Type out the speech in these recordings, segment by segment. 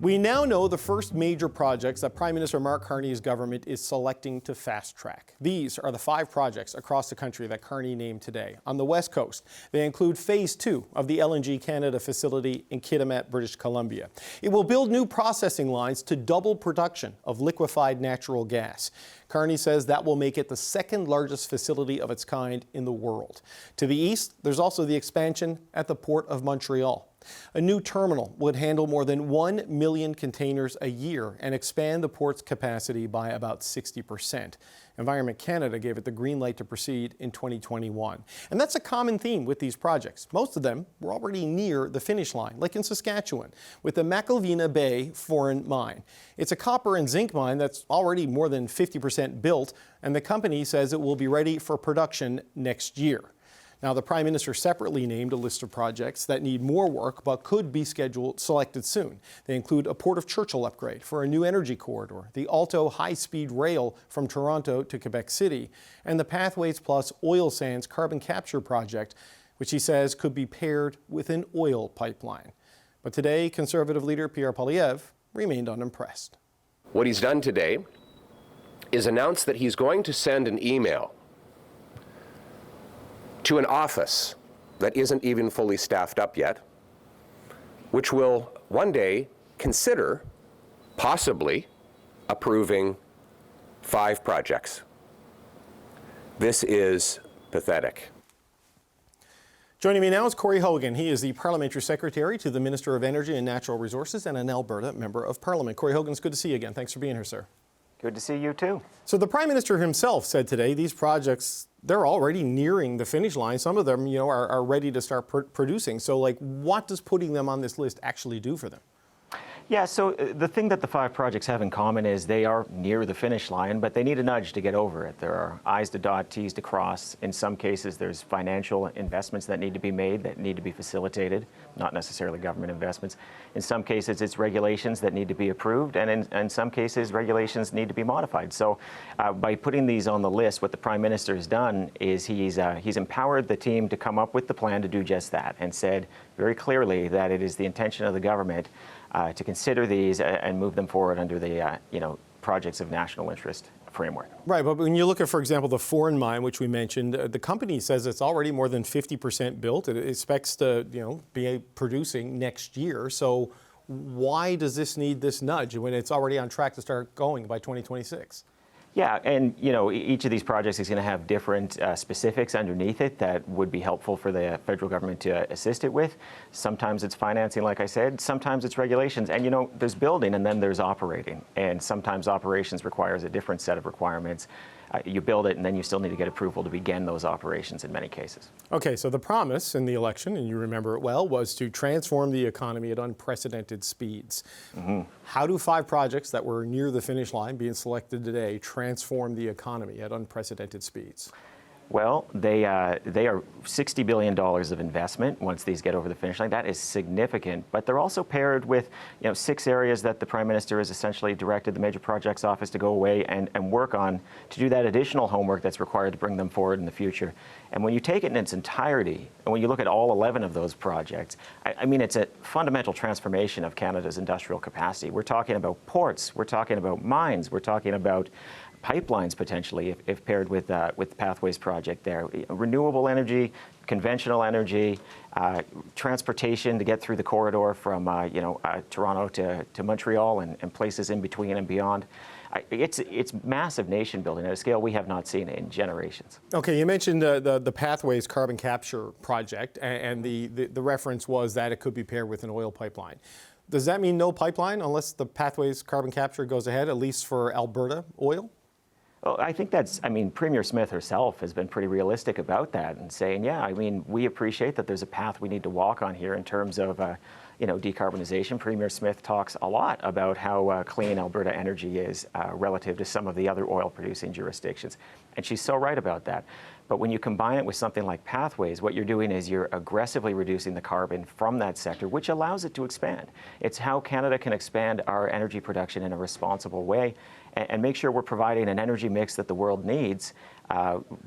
We now know the first major projects that Prime Minister Mark Carney's government is selecting to fast-track. These are the 5 projects across the country that Carney named today. On the West Coast, they include Phase 2 of the LNG Canada facility in Kitimat, British Columbia. It will build new processing lines to double production of liquefied natural gas. Carney says that will make it the second largest facility of its kind in the world. To the east, there's also the expansion at the Port of Montreal. A new terminal would handle more than 1 million containers a year and expand the port's capacity by about 60%. Environment Canada gave it the green light to proceed in 2021. And that's a common theme with these projects. Most of them were already near the finish line, like in Saskatchewan, with the McIlvenna Bay foreign mine. It's a copper and zinc mine that's already more than 50% built, and the company says it will be ready for production next year. Now, the Prime Minister separately named a list of projects that need more work but could be selected soon. They include a Port of Churchill upgrade for a new energy corridor, the Alto high-speed rail from Toronto to Quebec City, and the Pathways Plus oil sands carbon capture project, which he says could be paired with an oil pipeline. But today, Conservative leader Pierre Poilievre remained unimpressed. What he's done today is announce that he's going to send an email to an office that isn't even fully staffed up yet, which will one day consider possibly approving 5 projects. This is pathetic. Joining me now is Cory Hogan. He is the Parliamentary Secretary to the Minister of Energy and Natural Resources and an Alberta Member of Parliament. Cory Hogan, it's good to see you again. Thanks for being here, sir. Good to see you too. So the Prime Minister himself said today these projects, they're already nearing the finish line. Some of them, are ready to start producing. So, what does putting them on this list actually do for them? Yeah, so the thing that the 5 projects have in common is they are near the finish line, but they need a nudge to get over it. There are I's to dot, T's to cross. In some cases, there's financial investments that need to be made, that need to be facilitated, not necessarily government investments. In some cases, it's regulations that need to be approved, and in some cases, regulations need to be modified. So by putting these on the list, what the Prime Minister has done is he's empowered the team to come up with the plan to do just that, and said very clearly that it is the intention of the government to consider these and move them forward under the projects of national interest framework. Right, but when you look at, for example, the foreign mine, which we mentioned, the company says it's already more than 50% built. It expects to, be producing next year. So why does this need this nudge when it's already on track to start going by 2026? Yeah, and each of these projects is going to have different specifics underneath it that would be helpful for the federal government to assist it with. Sometimes it's financing, like I said. Sometimes it's regulations. And there's building and then there's operating. And sometimes operations requires a different set of requirements. You build it and then you still need to get approval to begin those operations in many cases. Okay, so the promise in the election, and you remember it well, was to transform the economy at unprecedented speeds. Mm-hmm. How do 5 projects that were near the finish line being selected today transform the economy at unprecedented speeds? Well, they are $60 billion of investment once these get over the finish line. That is significant, but they're also paired with 6 areas that the Prime Minister has essentially directed the Major Projects Office to go away and work on to do that additional homework that's required to bring them forward in the future. And when you take it in its entirety, and when you look at all 11 of those projects, I mean, it's a fundamental transformation of Canada's industrial capacity. We're talking about ports, we're talking about mines, we're talking about pipelines potentially, if paired with the Pathways project there. Renewable energy, conventional energy, transportation to get through the corridor from Toronto to Montreal and places in between and beyond. It's massive nation building at a scale we have not seen in generations. Okay, you mentioned the Pathways carbon capture project, and the reference was that it could be paired with an oil pipeline. Does that mean no pipeline unless the Pathways carbon capture goes ahead, at least for Alberta oil? Well, I think Premier Smith herself has been pretty realistic about that and saying, yeah, we appreciate that there's a path we need to walk on here in terms of, decarbonization. Premier Smith talks a lot about how clean Alberta energy is relative to some of the other oil-producing jurisdictions. And she's so right about that. But when you combine it with something like pathways, what you're doing is you're aggressively reducing the carbon from that sector, which allows it to expand. It's how Canada can expand our energy production in a responsible way and make sure we're providing an energy mix that the world needs,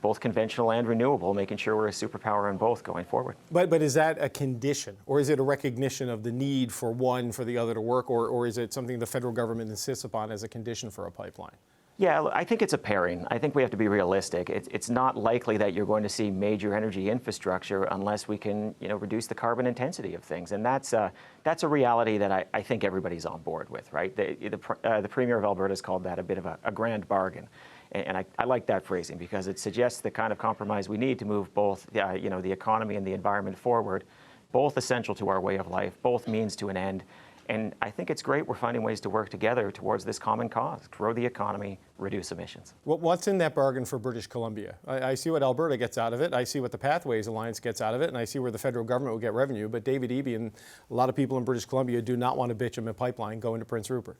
both conventional and renewable, making sure we're a superpower in both going forward. But is that a condition, or is it a recognition of the need for one for the other to work, or is it something the federal government insists upon as a condition for a pipeline? Yeah, I think it's a pairing. I think we have to be realistic. It's not likely that you're going to see major energy infrastructure unless we can, reduce the carbon intensity of things, and that's a reality that I think everybody's on board with, right? The Premier of Alberta has called that a bit of a grand bargain, and I like that phrasing because it suggests the kind of compromise we need to move both, the economy and the environment forward, both essential to our way of life, both means to an end. And I think it's great we're finding ways to work together towards this common cause, grow the economy, reduce emissions. What's in that bargain for British Columbia? I see what Alberta gets out of it. I see what the Pathways Alliance gets out of it, and I see where the federal government will get revenue. But David Eby and a lot of people in British Columbia do not want to bitch him a pipeline going to Prince Rupert.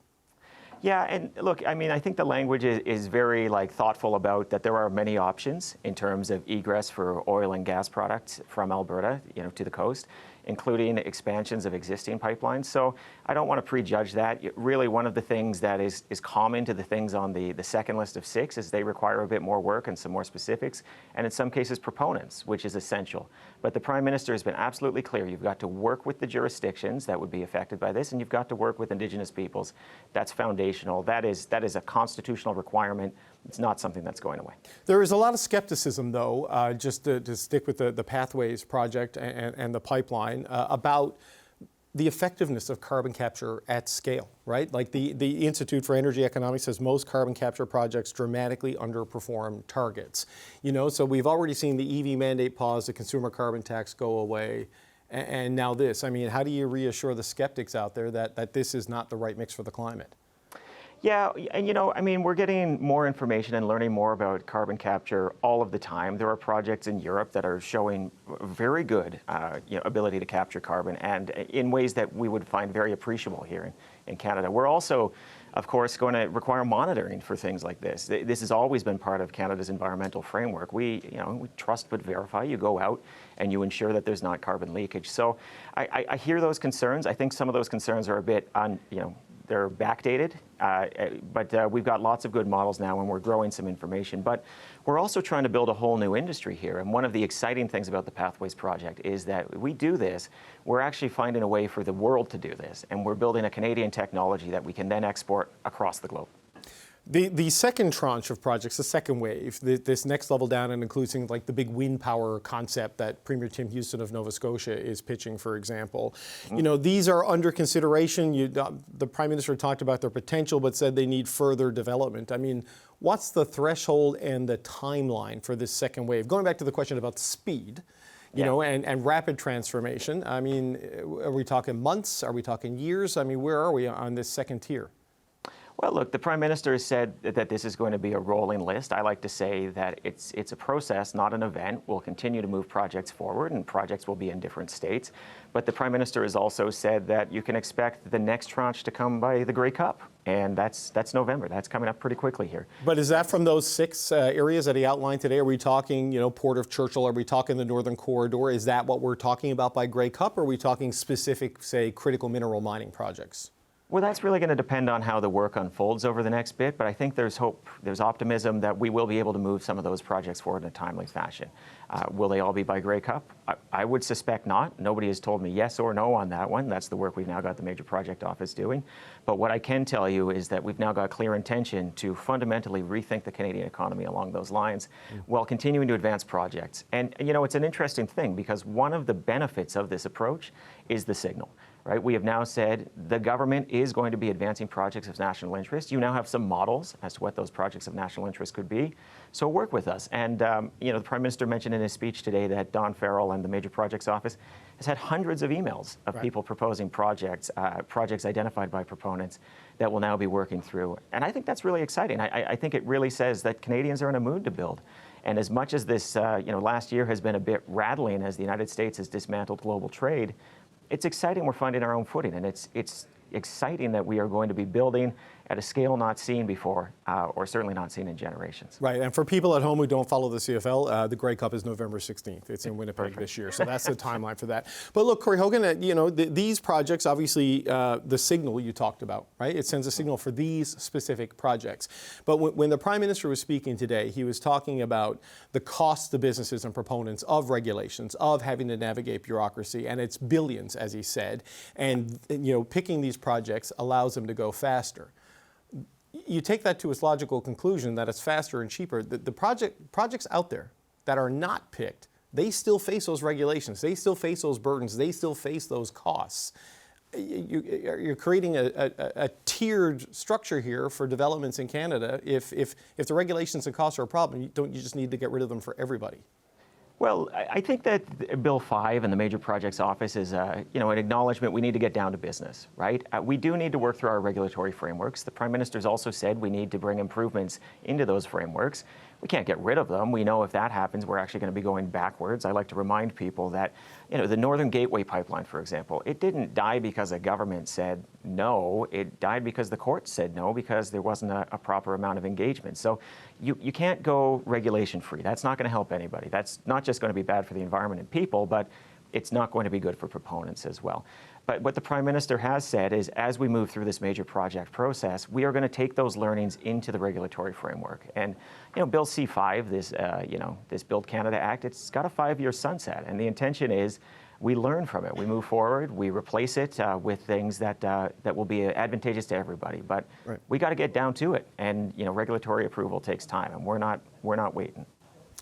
Yeah, and look, I think the language is very thoughtful about that there are many options in terms of egress for oil and gas products from Alberta, to the coast, including expansions of existing pipelines. So I don't want to prejudge that. Really, one of the things that is common to the things on the second list of 6 is they require a bit more work and some more specifics, and in some cases proponents, which is essential. But the Prime Minister has been absolutely clear. You've got to work with the jurisdictions that would be affected by this, and you've got to work with Indigenous peoples. That's foundational. That is a constitutional requirement. It's not something that's going away. There is a lot of skepticism, though, just to stick with the Pathways project and the pipeline, about the effectiveness of carbon capture at scale, right? Like the Institute for Energy Economics says most carbon capture projects dramatically underperform targets. So we've already seen the EV mandate pause, the consumer carbon tax go away, and now this. How do you reassure the skeptics out there that this is not the right mix for the climate? Yeah, and we're getting more information and learning more about carbon capture all of the time. There are projects in Europe that are showing very good ability to capture carbon, and in ways that we would find very appreciable here in Canada. We're also, of course, going to require monitoring for things like this. This has always been part of Canada's environmental framework. We trust but verify. You go out and you ensure that there's not carbon leakage. So I hear those concerns. I think some of those concerns are a bit they're backdated, but we've got lots of good models now and we're growing some information. But we're also trying to build a whole new industry here. And one of the exciting things about the Pathways project is that we do this, we're actually finding a way for the world to do this. And we're building a Canadian technology that we can then export across the globe. The second tranche of projects, the second wave, this next level down and includes things like the big wind power concept that Premier Tim Houston of Nova Scotia is pitching, for example. These are under consideration. The Prime Minister talked about their potential, but said they need further development. What's the threshold and the timeline for this second wave? Going back to the question about speed, and rapid transformation. Are we talking months? Are we talking years? Where are we on this second tier? Well, look, the Prime Minister has said that this is going to be a rolling list. I like to say that it's a process, not an event. We'll continue to move projects forward, and projects will be in different states. But the Prime Minister has also said that you can expect the next tranche to come by the Grey Cup, and that's November. That's coming up pretty quickly here. But is that from those 6 areas that he outlined today? Are we talking, Port of Churchill? Are we talking the Northern Corridor? Is that what we're talking about by Grey Cup? Or are we talking specific, say, critical mineral mining projects? Well, that's really going to depend on how the work unfolds over the next bit, but I think there's hope, there's optimism that we will be able to move some of those projects forward in a timely fashion. Will they all be by Grey Cup? I would suspect not. Nobody has told me yes or no on that one. That's the work we've now got the Major Project Office doing. But what I can tell you is that we've now got clear intention to fundamentally rethink the Canadian economy along those lines while continuing to advance projects. And, it's an interesting thing because one of the benefits of this approach is the signal. Right? We have now said the government is going to be advancing projects of national interest. You now have some models as to what those projects of national interest could be. So work with us. And, the Prime Minister mentioned in his speech today that Don Farrell and the Major Projects Office has had hundreds of emails of people proposing projects identified by proponents that will now be working through. And I think that's really exciting. I think it really says that Canadians are in a mood to build. And as much as this, last year has been a bit rattling as the United States has dismantled global trade, it's exciting we're finding our own footing, and it's exciting that we are going to be building at a scale not seen before, or certainly not seen in generations. Right, and for people at home who don't follow the CFL, the Grey Cup is November 16th. It's in Winnipeg this year, so that's the timeline for that. But look, Cory Hogan, you know, these projects, obviously, the signal you talked about, right? It sends a signal for these specific projects. But when the Prime Minister was speaking today, he was talking about the cost to businesses and proponents of regulations, of having to navigate bureaucracy, and it's billions, as he said. And, you know, picking these projects allows them to go faster. You take that to its logical conclusion that it's faster and cheaper. The projects out there that are not picked, they still face those regulations. They still face those burdens. They still face those costs. You're creating a tiered structure here for developments in Canada. If the regulations and costs are a problem, don't you just need to get rid of them for everybody? Well, I think that Bill 5 and the Major Projects Office is, you know, an acknowledgement we need to get down to business, right? We do need to work through our regulatory frameworks. The Prime Minister's also said we need to bring improvements into those frameworks. We can't get rid of them. We know if that happens, we're actually going to be going backwards. I like to remind people that, you know, the Northern Gateway pipeline, for example, it didn't die because a government said no. It died because the courts said no, because there wasn't a proper amount of engagement. So you can't go regulation free. That's not going to help anybody. That's not just going to be bad for the environment and people, but it's not going to be good for proponents as well. But what the Prime Minister has said is, as we move through this major project process, we are going to take those learnings into the regulatory framework. And, you know, Bill C5, this, you know, this Build Canada Act, it's got a 5-year sunset, and the intention is we learn from it, we move forward, we replace it with things that that will be advantageous to everybody. But right, we got to get down to it, and, you know, regulatory approval takes time, and we're not waiting.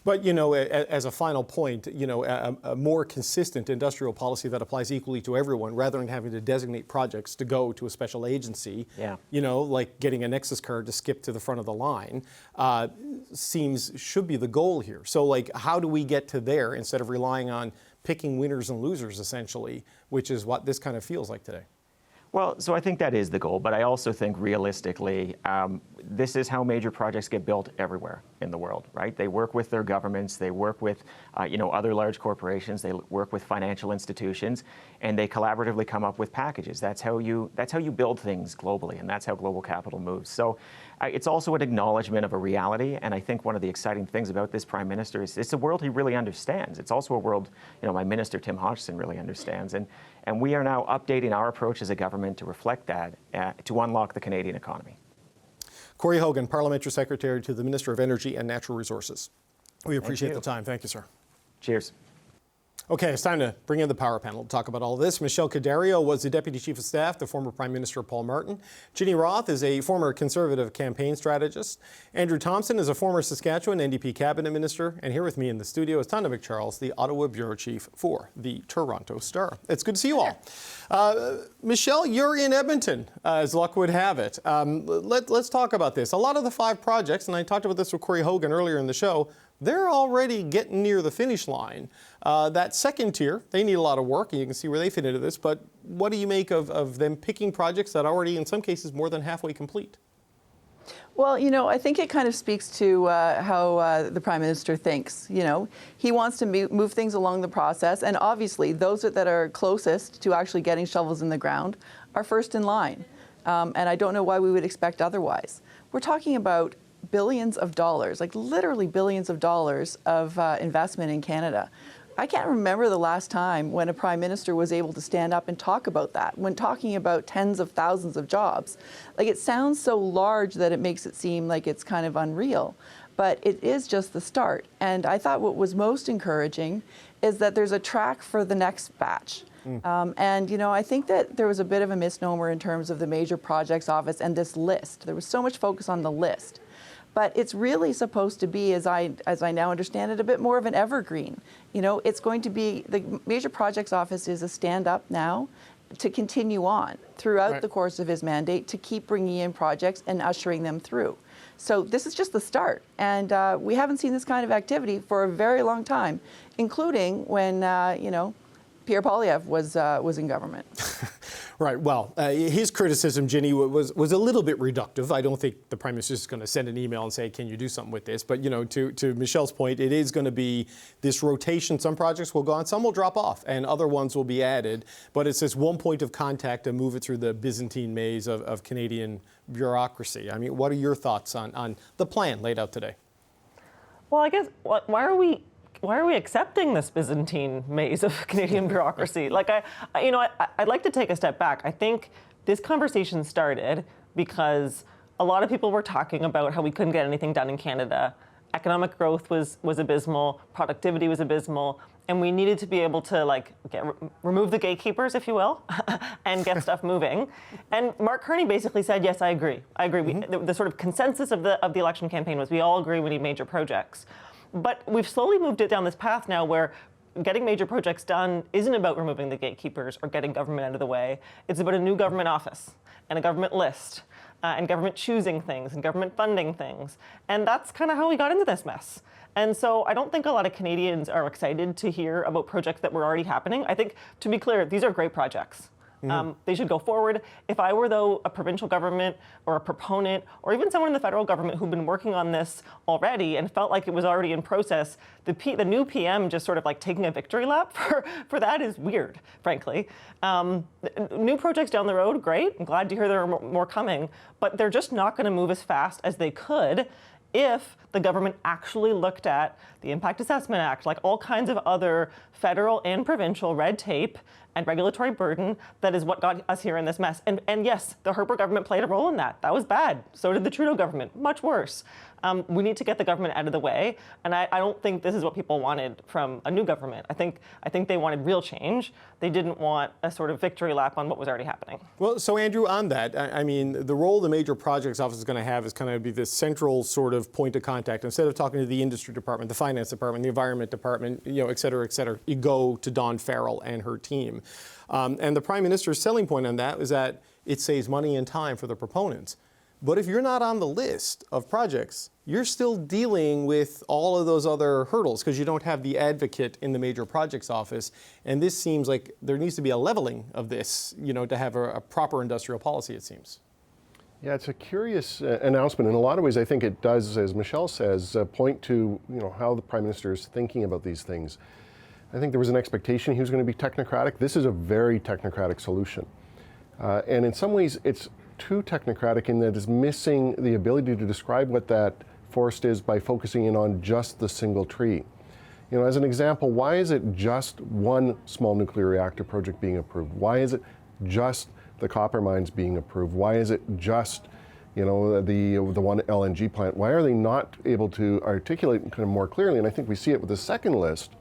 But, you know, as a final point, you know, a more consistent industrial policy that applies equally to everyone, rather than having to designate projects to go to a special agency, you know, like getting a Nexus card to skip to the front of the line, should be the goal here. So, like, how do we get to there instead of relying on picking winners and losers, essentially, which is what this kind of feels like today? Well, so I think that is the goal, but I also think realistically, this is how major projects get built everywhere in the world, right? They work with their governments, they work with, you know, other large corporations, they work with financial institutions, and they collaboratively come up with packages. That's how you build things globally, and that's how global capital moves. So it's also an acknowledgement of a reality, and I think one of the exciting things about this Prime Minister is it's a world he really understands. It's also a world, you know, my Minister Tim Hodgson really understands, and we are now updating our approach as a government to reflect that, to unlock the Canadian economy. Cory Hogan, Parliamentary Secretary to the Minister of Energy and Natural Resources. We appreciate the time. Thank you, sir. Cheers. Okay, it's time to bring in the power panel to talk about all this. Michelle Cadario was the Deputy Chief of Staff to former Prime Minister Paul Martin. Ginny Roth is a former Conservative campaign strategist. Andrew Thompson is a former Saskatchewan NDP Cabinet Minister. And here with me in the studio is Tanda McCharles, the Ottawa Bureau Chief for the Toronto Star. It's good to see you all. Michelle, you're in Edmonton, as luck would have it. Let's talk about this. A lot of the 5 projects, and I talked about this with Cory Hogan earlier in the show, they're already getting near the finish line. That second tier, they need a lot of work, and you can see where they fit into this, but what do you make of them picking projects that are already, in some cases, more than halfway complete? Well, you know, I think it kind of speaks to how the Prime Minister thinks. You know, he wants to move things along the process, and obviously those that are closest to actually getting shovels in the ground are first in line. And I don't know why we would expect otherwise. We're talking about billions of dollars, like literally billions of dollars of investment in Canada. I can't remember the last time when a Prime Minister was able to stand up and talk about that, when talking about tens of thousands of jobs. Like, it sounds so large that it makes it seem like it's kind of unreal, but it is just the start. And I thought what was most encouraging is that there's a track for the next batch. And, you know, I think that there was a bit of a misnomer in terms of the Major Projects Office and this list. There was so much focus on the list. But it's really supposed to be, as I now understand it, a bit more of an evergreen. You know, it's going to be, the Major Projects Office is a stand-up now to continue on throughout the course of his mandate to keep bringing in projects and ushering them through. So this is just the start. And we haven't seen this kind of activity for a very long time, including when, you know, Pierre Poilievre was in government. Right. Well, his criticism, Ginny, was a little bit reductive. I don't think the Prime Minister is going to send an email and say, can you do something with this? But, to Michelle's point, it is going to be this rotation. Some projects will go on, some will drop off, and other ones will be added. But it's this one point of contact to move it through the Byzantine maze of Canadian bureaucracy. I mean, what are your thoughts on the plan laid out today? Well, I guess, why are we accepting this Byzantine maze of Canadian bureaucracy? Like, I'd like to take a step back. I think this conversation started because a lot of people were talking about how we couldn't get anything done in Canada. Economic growth was abysmal, productivity was abysmal, and we needed to be able to remove the gatekeepers, if you will, and get stuff moving. And Mark Carney basically said, yes, I agree. The sort of consensus of the election campaign was we all agree we need major projects. But we've slowly moved it down this path now where getting major projects done isn't about removing the gatekeepers or getting government out of the way. It's about a new government office and a government list and government choosing things and government funding things. And that's kind of how we got into this mess. And so I don't think a lot of Canadians are excited to hear about projects that were already happening. I think, to be clear, these are great projects. They should go forward. If I were, though, a provincial government or a proponent or even someone in the federal government who'd been working on this already and felt like it was already in process, the new PM just sort of taking a victory lap for that is weird, frankly. New projects down the road, great. I'm glad to hear there are more coming, but they're just not going to move as fast as they could if the government actually looked at the Impact Assessment Act, like all kinds of other federal and provincial red tape and regulatory burden that is what got us here in this mess. And yes, the Harper government played a role in that. That was bad. So did the Trudeau government, much worse. We need to get the government out of the way. And I don't think this is what people wanted from a new government. I think they wanted real change. They didn't want a sort of victory lap on what was already happening. Well, so Andrew, on that, I mean, the role the Major Projects Office is going to have is kind of be this central sort of point of contact. Instead of talking to the industry department, the finance department, the environment department, et cetera, you go to Dawn Farrell and her team. And the Prime Minister's selling point on that is that it saves money and time for the proponents. But if you're not on the list of projects, you're still dealing with all of those other hurdles because you don't have the advocate in the Major Projects Office. And this seems like there needs to be a leveling of this, to have a proper industrial policy, it seems. Yeah, it's a curious announcement. In a lot of ways, I think it does, as Michelle says, point to how the Prime Minister is thinking about these things. I think there was an expectation he was going to be technocratic. This is a very technocratic solution. And in some ways, it's too technocratic in that it's missing the ability to describe what that forest is by focusing in on just the single tree. As an example, why is it just one small nuclear reactor project being approved? Why is it just the copper mines being approved? Why is it just, the one LNG plant? Why are they not able to articulate kind of more clearly? And I think we see it with the second list,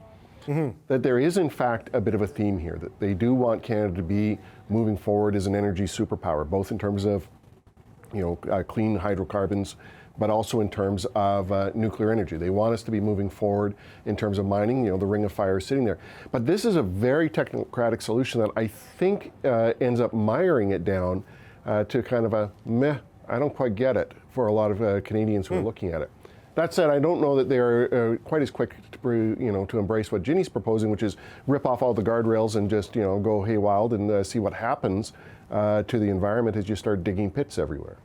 that there is in fact a bit of a theme here, that they do want Canada to be moving forward as an energy superpower, both in terms of, clean hydrocarbons, but also in terms of nuclear energy. They want us to be moving forward in terms of mining, the Ring of Fire is sitting there. But this is a very technocratic solution that I think ends up miring it down to kind of a meh, I don't quite get it for a lot of Canadians who are looking at it. That said, I don't know that they're quite as quick to embrace what Ginny's proposing, which is rip off all the guardrails and just go hay wild and see what happens to the environment as you start digging pits everywhere.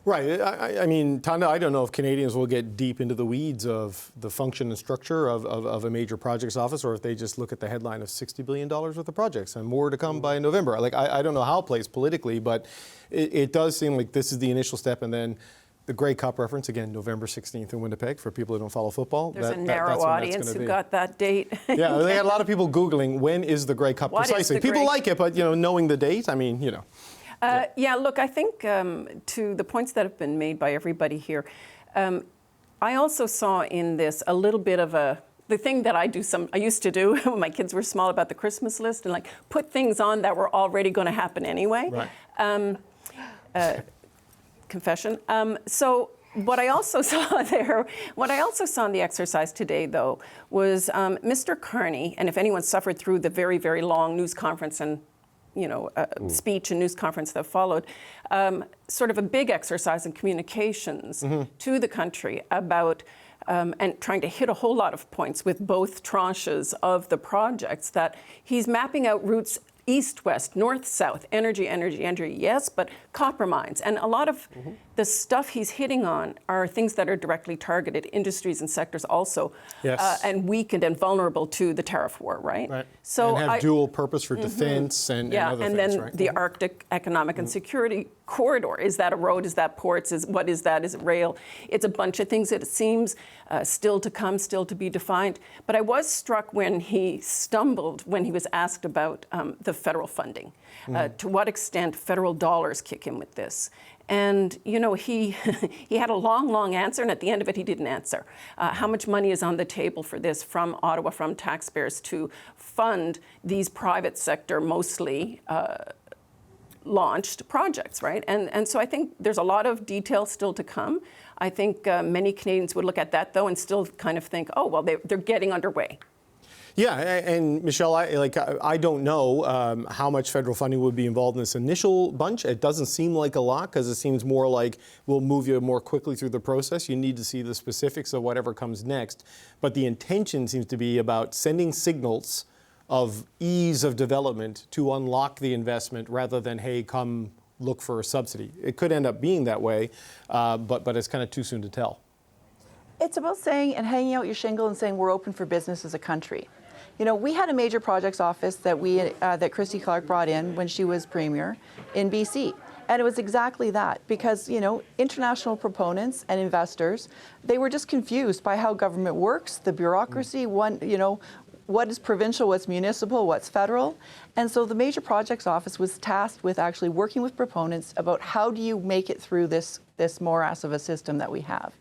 Right. I mean, Tanda, I don't know if Canadians will get deep into the weeds of the function and structure of a Major Projects Office, or if they just look at the headline of $60 billion worth of projects and more to come by November. I don't know how it plays politically, but it does seem like this is the initial step, and then the Grey Cup reference, again, November 16th in Winnipeg, for people who don't follow football. There's a narrow audience who got that date. Yeah, they had a lot of people Googling, when is the Grey Cup precisely? People like it, but knowing the date, I mean, Yeah, look, I think to the points that have been made by everybody here, I also saw in this a little bit of the thing that I used to do when my kids were small about the Christmas list and put things on that were already going to happen anyway. Right. Confession. So what I also saw there, what I also saw in the exercise today, though, was Mr. Carney, and if anyone suffered through the very, very long news conference and speech and news conference that followed, sort of a big exercise in communications to the country about and trying to hit a whole lot of points with both tranches of the projects, that he's mapping out routes east-west, north-south, energy, yes, but copper mines. And a lot of the stuff he's hitting on are things that are directly targeted, industries and sectors also, and weakened and vulnerable to the tariff war, right? So and have dual purpose for defense and other things, then right? the Arctic Economic and Security Corridor. Is that a road? Is that ports? What is that? Is it rail? It's a bunch of things that it seems still to come, still to be defined. But I was struck when he stumbled when he was asked about the federal funding. To what extent federal dollars kick in with this? And, you know, he had a long answer, and at the end of it, he didn't answer. How much money is on the table for this from Ottawa, from taxpayers to fund these private sector, mostly launched projects, right? And so I think there's a lot of detail still to come. I think many Canadians would look at that, though, and still kind of think, oh, well, they're getting underway. Yeah, and Michelle, I don't know how much federal funding would be involved in this initial bunch. It doesn't seem like a lot because it seems more like we'll move you more quickly through the process. You need to see the specifics of whatever comes next. But the intention seems to be about sending signals of ease of development to unlock the investment rather than, hey, come look for a subsidy. It could end up being that way, but it's kind of too soon to tell. It's about saying and hanging out your shingle and saying we're open for business as a country. You know, we had a major projects office that that Christy Clark brought in when she was Premier in BC. And it was exactly that, because, you know, international proponents and investors, they were just confused by how government works, the bureaucracy, what is provincial, what's municipal, what's federal. And so the Major Projects Office was tasked with actually working with proponents about how do you make it through this morass of a system that we have.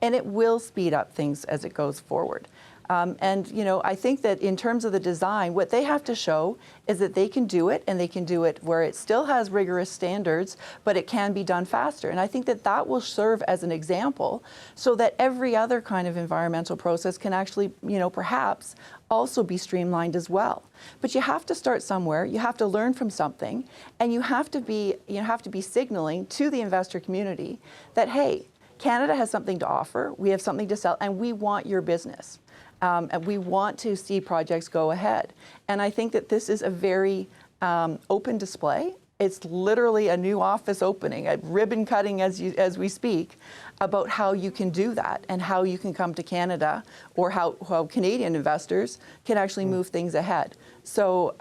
And it will speed up things as it goes forward. And, you know, I think that in terms of the design, what they have to show is that they can do it, and they can do it where it still has rigorous standards, but it can be done faster. And I think that that will serve as an example so that every other kind of environmental process can actually, you know, perhaps also be streamlined as well. But you have to start somewhere, you have to learn from something, and you have to be signaling to the investor community that, hey, Canada has something to offer, we have something to sell, and we want your business. And we want to see projects go ahead. And I think that this is a very open display. It's literally a new office opening, a ribbon cutting as we speak, about how you can do that and how you can come to Canada, or how Canadian investors can actually move things ahead. So,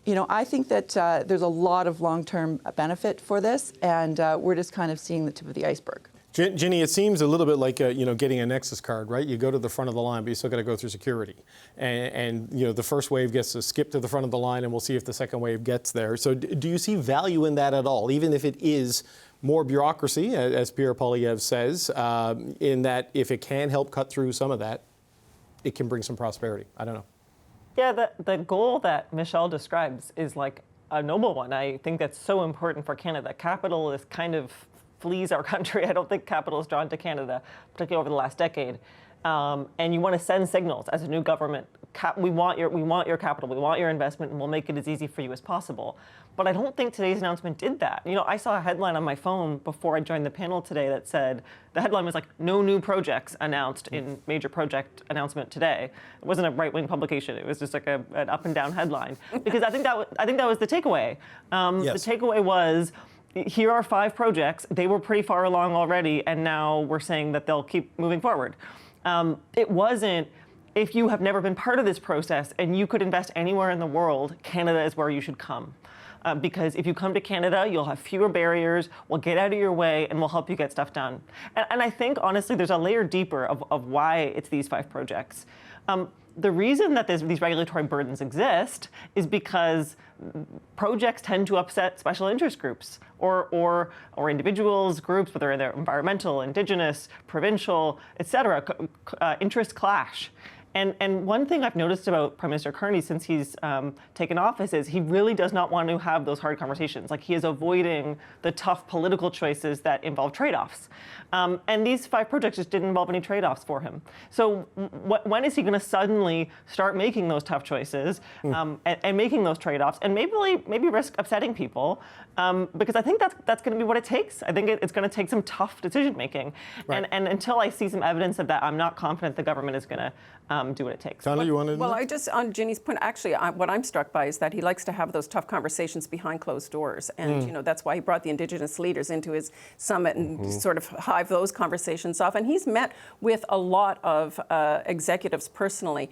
you know, I think that there's a lot of long-term benefit for this, and we're just kind of seeing the tip of the iceberg. Ginny, it seems a little bit like getting a Nexus card, right? You go to the front of the line, but you still got to go through security. And you know, the first wave gets to skip to the front of the line, and we'll see if the second wave gets there. So do you see value in that at all, even if it is more bureaucracy, as Pierre Poilievre says, in that if it can help cut through some of that, it can bring some prosperity? I don't know. Yeah, the goal that Michelle describes is like a noble one. I think that's so important for Canada. Capital is kind of flees our country. I don't think capital is drawn to Canada, particularly over the last decade. And you want to send signals as a new government. We want your capital, we want your investment, and we'll make it as easy for you as possible. But I don't think today's announcement did that. You know, I saw a headline on my phone before I joined the panel today that said, the headline was like, no new projects announced in major project announcement today. It wasn't a right-wing publication. It was just like an up and down headline. Because I think that was the takeaway. Yes. The takeaway was, here are 5 projects. They were pretty far along already, and now we're saying that they'll keep moving forward. It wasn't, if you have never been part of this process and you could invest anywhere in the world, Canada is where you should come. Because if you come to Canada, you'll have fewer barriers, we'll get out of your way, and we'll help you get stuff done. And I think, honestly, there's a layer deeper of why it's these 5 projects. The reason that these regulatory burdens exist is because projects tend to upset special interest groups or individuals, groups, whether they're environmental, Indigenous, provincial, et cetera, interests clash. And one thing I've noticed about Prime Minister Carney since he's taken office is he really does not want to have those hard conversations. Like, he is avoiding the tough political choices that involve trade-offs. And these 5 projects just didn't involve any trade-offs for him. So when is he going to suddenly start making those tough choices and making those trade-offs and maybe risk upsetting people? Because I think that's going to be what it takes. I think it's going to take some tough decision-making. Right. And until I see some evidence of that, I'm not confident the government is going to do what it takes. Tanya, you wanted to? Well, on Ginny's point, actually, what I'm struck by is that he likes to have those tough conversations behind closed doors. And, that's why he brought the Indigenous leaders into his summit and sort of hive those conversations off. And he's met with a lot of executives personally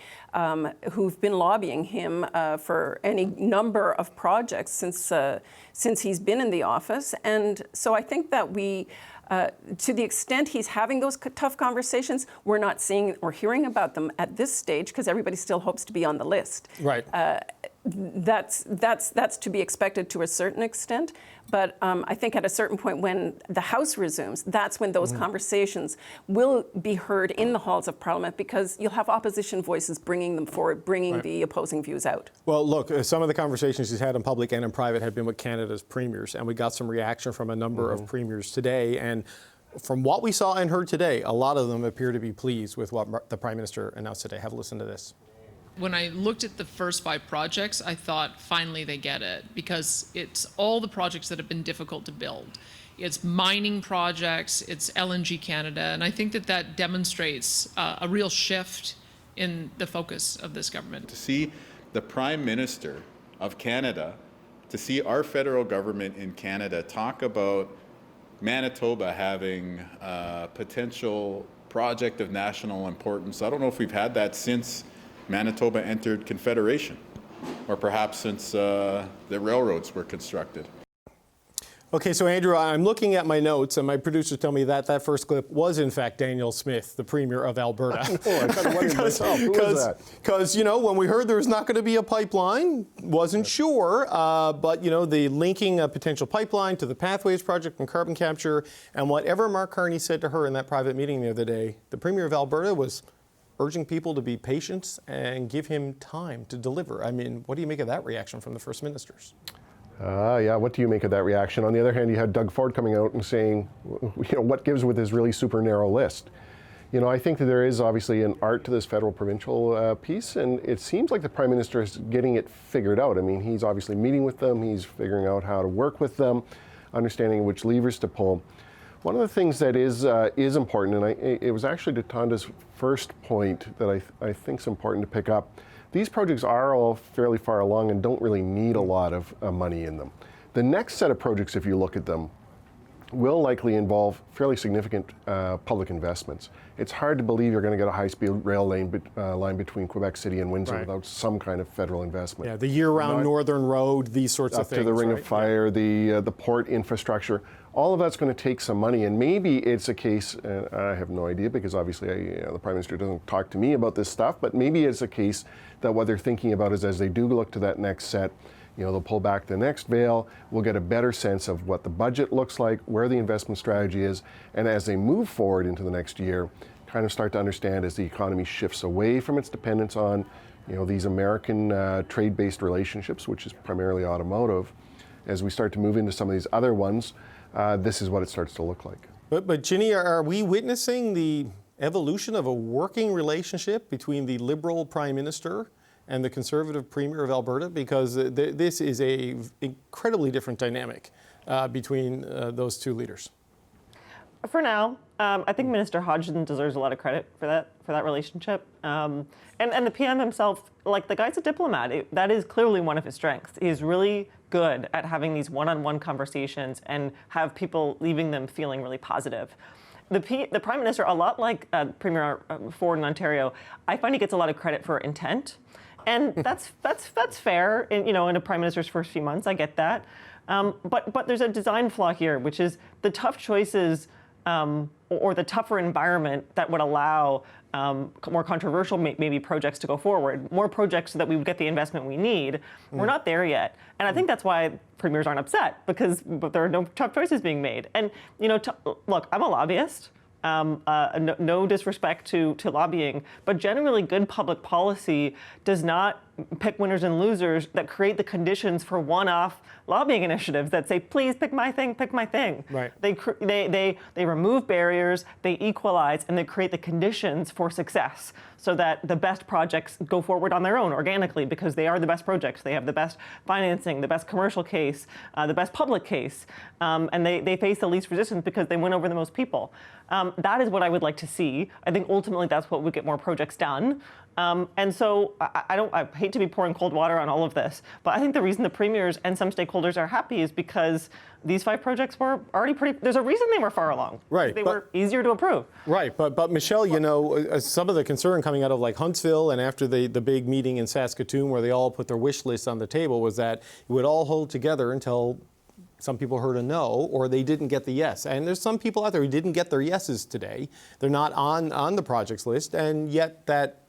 who've been lobbying him for any number of projects since he's been in the office. And so I think that to the extent he's having those tough conversations, we're not seeing or hearing about them at this stage because everybody still hopes to be on the list. Right. That's to be expected to a certain extent. But I think at a certain point when the House resumes, that's when those conversations will be heard in the halls of Parliament because you'll have opposition voices bringing them forward, bringing the opposing views out. Well, look, some of the conversations he's had in public and in private have been with Canada's premiers, and we got some reaction from a number of premiers today. And from what we saw and heard today, a lot of them appear to be pleased with what the Prime Minister announced today. Have a listen to this. When I looked at the first 5 projects, I thought finally they get it, because it's all the projects that have been difficult to build. It's mining projects, it's LNG Canada, and I think that demonstrates a real shift in the focus of this government. To see the Prime Minister of Canada, to see our federal government in Canada talk about Manitoba having a potential project of national importance. I don't know if we've had that since Manitoba entered Confederation, or perhaps since the railroads were constructed. Okay, so Andrew, I'm looking at my notes, and my producers tell me that that first clip was, in fact, Daniel Smith, the Premier of Alberta. I kind of wondered myself, who was that? Because, when we heard there was not going to be a pipeline, wasn't sure, but, the linking a potential pipeline to the Pathways Project and carbon capture, and whatever Mark Carney said to her in that private meeting the other day, the Premier of Alberta was urging people to be patient and give him time to deliver. I mean, what do you make of that reaction from the First Ministers? Yeah, what do you make of that reaction? On the other hand, you had Doug Ford coming out and saying, what gives with his really super narrow list? I think that there is obviously an art to this federal-provincial piece, and it seems like the Prime Minister is getting it figured out. I mean, he's obviously meeting with them, he's figuring out how to work with them, understanding which levers to pull. One of the things that is important, and it was actually to Tanda's first point that I think is important to pick up. These projects are all fairly far along and don't really need a lot of money in them. The next set of projects, if you look at them, will likely involve fairly significant public investments. It's hard to believe you're going to get a high-speed rail line between Quebec City and Windsor without some kind of federal investment. Yeah, the year-round Northern Road, these sorts of things. Up to the Ring of Fire, the port infrastructure. All of that's going to take some money, and maybe it's a case, and I have no idea because obviously the Prime Minister doesn't talk to me about this stuff, but maybe it's a case that what they're thinking about is as they do look to that next set, they'll pull back the next veil, we'll get a better sense of what the budget looks like, where the investment strategy is, and as they move forward into the next year, kind of start to understand as the economy shifts away from its dependence on these American trade-based relationships, which is primarily automotive, as we start to move into some of these other ones, this is what it starts to look like. But Ginny, are we witnessing the evolution of a working relationship between the Liberal Prime Minister and the Conservative Premier of Alberta? Because this is a incredibly different dynamic between those two leaders. For now, I think Minister Hodgson deserves a lot of credit for that relationship. And the PM himself, the guy's a diplomat. That is clearly one of his strengths. He's really good at having these one-on-one conversations and have people leaving them feeling really positive. The Prime Minister, a lot like Premier Ford in Ontario, I find he gets a lot of credit for intent. And that's fair in a Prime Minister's first few months. I get that. But there's a design flaw here, which is the tough choices or the tougher environment that would allow more controversial maybe projects to go forward, more projects so that we would get the investment we need. We're not there yet. And I think that's why premiers aren't upset, because there are no tough choices being made. And, look, I'm a lobbyist. No disrespect to lobbying, but generally good public policy does not pick winners and losers that create the conditions for one-off lobbying initiatives that say, please pick my thing, pick my thing. Right. They remove barriers, they equalize, and they create the conditions for success so that the best projects go forward on their own organically because they are the best projects. They have the best financing, the best commercial case, the best public case, and they face the least resistance because they win over the most people. That is what I would like to see. I think ultimately that's what would get more projects done. And so I hate to be pouring cold water on all of this, but I think the reason the premiers and some stakeholders are happy is because these 5 projects were already there's a reason they were far along. Right. They were easier to approve. Right, but Michelle, you know, some of the concern coming out of like Huntsville and after the big meeting in Saskatoon where they all put their wish list on the table was that it would all hold together until some people heard a no or they didn't get the yes. And there's some people out there who didn't get their yeses today. They're not on the projects list, and yet that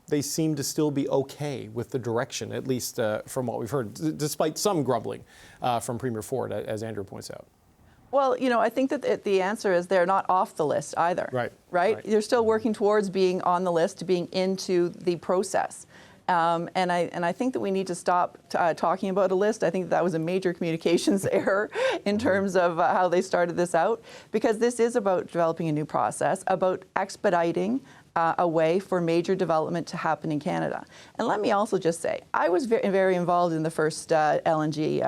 they seem to still be okay with the direction, at least from what we've heard, despite some grumbling from Premier Ford, as Andrew points out. Well, you know, I think that the answer is they're not off the list either. Right. You're still working towards being on the list, to being into the process. And I think that we need to stop talking about a list. I think that was a major communications error in terms of how they started this out, because this is about developing a new process, about expediting a way for major development to happen in Canada. And let me also just say, I was very involved in the first LNG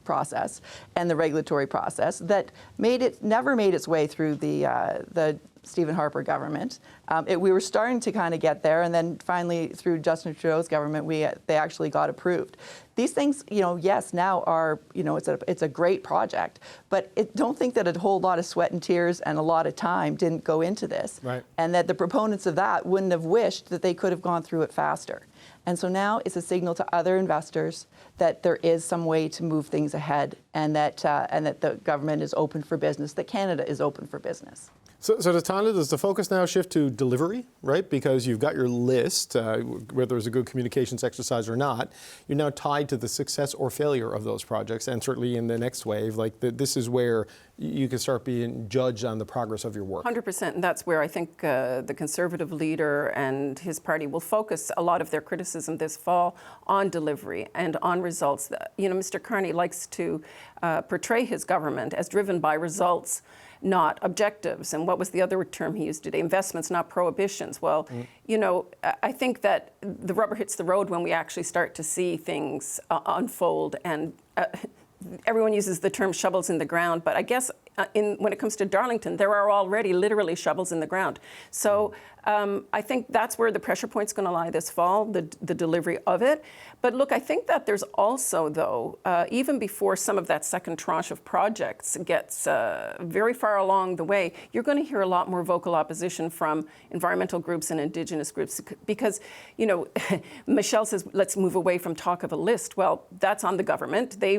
process and the regulatory process that never made its way through the Stephen Harper government. We were starting to kind of get there, and then finally through Justin Trudeau's government, they actually got approved. These things, you know, yes, now are, you know, it's a great project, but don't think that a whole lot of sweat and tears and a lot of time didn't go into this, right. And that the proponents of that wouldn't have wished that they could have gone through it faster. And so now it's a signal to other investors that there is some way to move things ahead, and that the government is open for business, that Canada is open for business. So Tana, does the focus now shift to delivery, right? Because you've got your list, whether it's a good communications exercise or not, you're now tied to the success or failure of those projects. And certainly in the next wave, this is where you can start being judged on the progress of your work. 100%. And that's where I think the Conservative leader and his party will focus a lot of their criticism this fall on delivery and on results. You know, Mr. Carney likes to portray his government as driven by results, not objectives. And what was the other term he used today? Investments, not prohibitions. Well, you know, I think that the rubber hits the road when we actually start to see things unfold. And everyone uses the term shovels in the ground, but I guess when it comes to Darlington, there are already literally shovels in the ground. So I think that's where the pressure point's going to lie this fall, the delivery of it. But look, I think that there's also, though, even before some of that second tranche of projects gets very far along the way, you're going to hear a lot more vocal opposition from environmental groups and Indigenous groups because, you know, Michelle says, let's move away from talk of a list. Well, that's on the government. They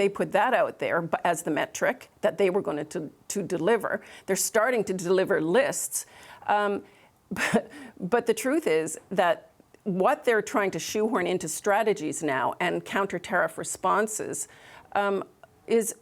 put that out there as the metric that they were going to deliver. They're starting to deliver lists. But the truth is that what they're trying to shoehorn into strategies now and counter-tariff responses is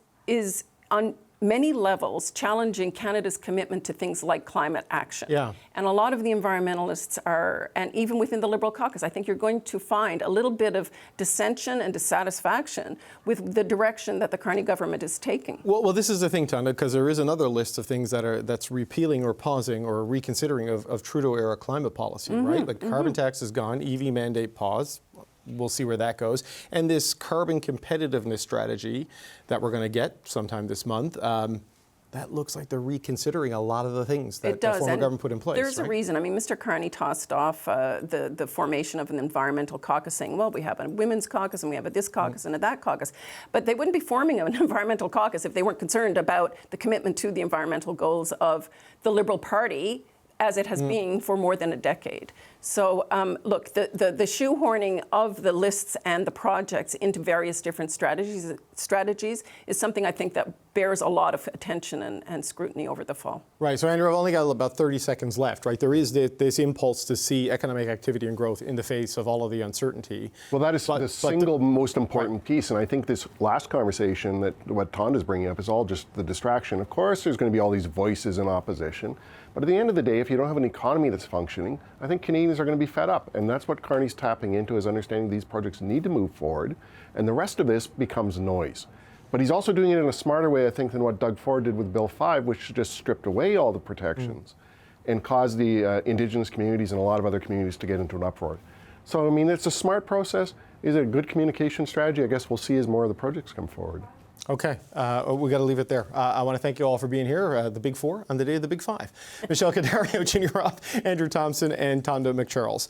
on many levels challenging Canada's commitment to things like climate action. Yeah. And a lot of the environmentalists are, and even within the Liberal caucus, I think you're going to find a little bit of dissension and dissatisfaction with the direction that the Carney government is taking. Well, this is the thing, Tana, because there is another list of things that's repealing or pausing or reconsidering of Trudeau-era climate policy, right? Like carbon tax is gone, EV mandate pause. We'll see where that goes. And this carbon competitiveness strategy that we're going to get sometime this month, that looks like they're reconsidering a lot of the things that the former government put in place. There's a reason. I mean, Mr. Carney tossed off the formation of an environmental caucus, saying, well, we have a women's caucus and we have a this caucus and a that caucus. But they wouldn't be forming an environmental caucus if they weren't concerned about the commitment to the environmental goals of the Liberal Party, as it has been for more than a decade. So the shoehorning of the lists and the projects into various different strategies strategies is something I think that bears a lot of attention and scrutiny over the fall. Right. So, Andrew, I've only got about 30 seconds left, right? There is this impulse to see economic activity and growth in the face of all of the uncertainty. Well, that is the single most important piece. And I think this last conversation, that what Tonda's bringing up, is all just the distraction. Of course, there's going to be all these voices in opposition. But at the end of the day, if you don't have an economy that's functioning, I think Canadians are going to be fed up. And that's what Carney's tapping into, is understanding these projects need to move forward. And the rest of this becomes noise. But he's also doing it in a smarter way, I think, than what Doug Ford did with Bill 5, which just stripped away all the protections and caused the Indigenous communities and a lot of other communities to get into an uproar. So, I mean, it's a smart process. Is it a good communication strategy? I guess we'll see as more of the projects come forward. Okay, we got to leave it there. I want to thank you all for being here, the Big Four, on the day of the Big Five. Michelle Cadario, Ginny Roth, Andrew Thompson, and Tonda McCharles.